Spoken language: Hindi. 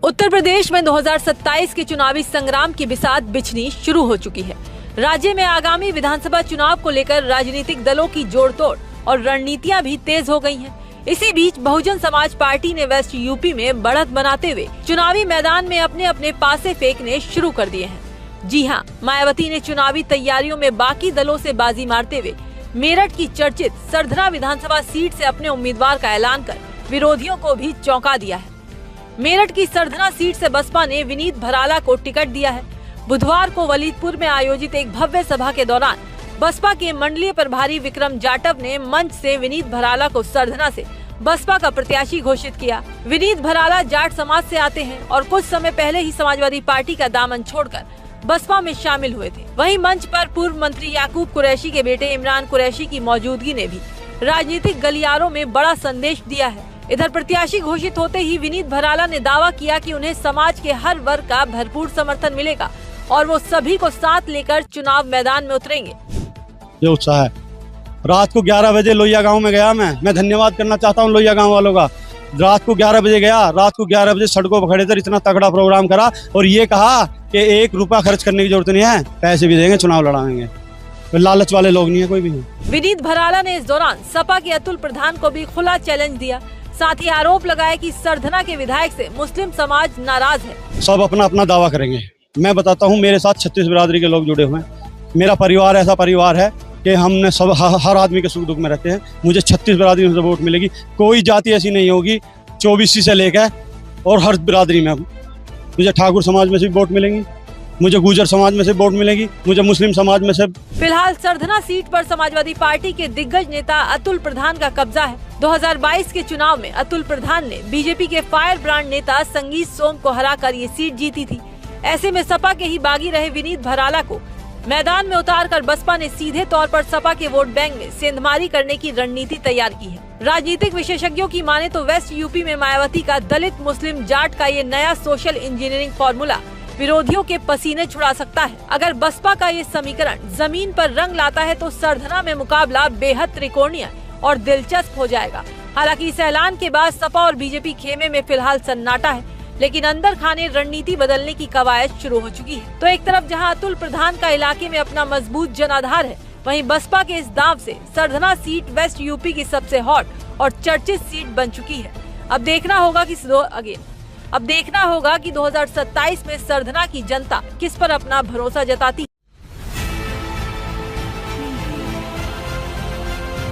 उत्तर प्रदेश में 2027 के चुनावी संग्राम की बिसात बिछनी शुरू हो चुकी है। राज्य में आगामी विधानसभा चुनाव को लेकर राजनीतिक दलों की जोड़तोड़ और रणनीतियां भी तेज हो गई हैं। इसी बीच बहुजन समाज पार्टी ने वेस्ट यूपी में बढ़त बनाते हुए चुनावी मैदान में अपने अपने पासे फेंकने शुरू कर दिए हैं। जी हां, मायावती ने चुनावी तैयारियों में बाकी दलों से बाजी मारते हुए मेरठ की चर्चित सरधना विधानसभा सीट से अपने उम्मीदवार का ऐलान कर विरोधियों को भी चौंका दिया है। मेरठ की सरधना सीट से बसपा ने विनीत भराला को टिकट दिया है। बुधवार को वलीदपुर में आयोजित एक भव्य सभा के दौरान बसपा के मंडलीय प्रभारी विक्रम जाटव ने मंच से विनीत भराला को सरधना से बसपा का प्रत्याशी घोषित किया। विनीत भराला जाट समाज से आते हैं और कुछ समय पहले ही समाजवादी पार्टी का दामन छोड़कर बसपा में शामिल हुए थे। वहीं मंच पर पूर्व मंत्री याकूब कुरैशी के बेटे इमरान कुरैशी की मौजूदगी ने भी राजनीतिक गलियारों में बड़ा संदेश दिया है। इधर प्रत्याशी घोषित होते ही विनीत भराला ने दावा किया कि उन्हें समाज के हर वर्ग का भरपूर समर्थन मिलेगा और वो सभी को साथ लेकर चुनाव मैदान में उतरेंगे। ये उत्साह है। रात को 11 बजे लोहिया गांव में गया मैं धन्यवाद करना चाहता हूं लोहिया गांव वालों का। रात को 11 बजे गया, रात को 11 बजे सड़कों पर खड़े थे, इतना तगड़ा प्रोग्राम करा और ये कहा कि 1 रुपया खर्च करने की जरूरत नहीं है, पैसे भी देंगे, चुनाव लड़ाएंगे। लालच वाले लोग नहीं है कोई भी। विनीत भराला ने इस दौरान सपा के अतुल प्रधान को भी खुला चैलेंज दिया। साथ ही आरोप लगाया कि सरधना के विधायक से मुस्लिम समाज नाराज है। सब अपना अपना दावा करेंगे। मैं बताता हूँ, मेरे साथ 36 बिरादरी के लोग जुड़े हुए हैं। मेरा परिवार ऐसा परिवार है कि हमने सब हर आदमी के सुख दुख में रहते हैं। मुझे 36 बिरादरी में से वोट मिलेगी। कोई जाति ऐसी नहीं होगी 24 से लेकर और हर बिरादरी में। मुझे ठाकुर समाज में से वोट मिलेंगी, मुझे गुर्जर समाज में से वोट मिलेगी, मुझे मुस्लिम समाज में से। फिलहाल सरधना सीट पर समाजवादी पार्टी के दिग्गज नेता अतुल प्रधान का कब्जा है। 2022 के चुनाव में अतुल प्रधान ने बीजेपी के फायर ब्रांड नेता संगीत सोम को हराकर ये सीट जीती थी। ऐसे में सपा के ही बागी रहे विनीत भराला को मैदान में उतारकर बसपा ने सीधे तौर पर सपा के वोट बैंक में सेंधमारी करने की रणनीति तैयार की है। राजनीतिक विशेषज्ञों की माने तो वेस्ट यूपी में मायावती का दलित मुस्लिम जाट का ये नया सोशल इंजीनियरिंग फॉर्मूला विरोधियों के पसीने छुड़ा सकता है। अगर बसपा का ये समीकरण जमीन पर रंग लाता है तो सरधना में मुकाबला बेहद त्रिकोणीय और दिलचस्प हो जाएगा। हालांकि इस ऐलान के बाद सपा और बीजेपी खेमे में फिलहाल सन्नाटा है, लेकिन अंदर खाने रणनीति बदलने की कवायद शुरू हो चुकी है। तो एक तरफ जहां अतुल प्रधान का इलाके में अपना मजबूत जनाधार है, वहीं बसपा के इस दांव से सरधना सीट वेस्ट यूपी की सबसे हॉट और चर्चित सीट बन चुकी है। अब देखना होगा कि 2027 में सरधना की जनता किस पर अपना भरोसा जताती है।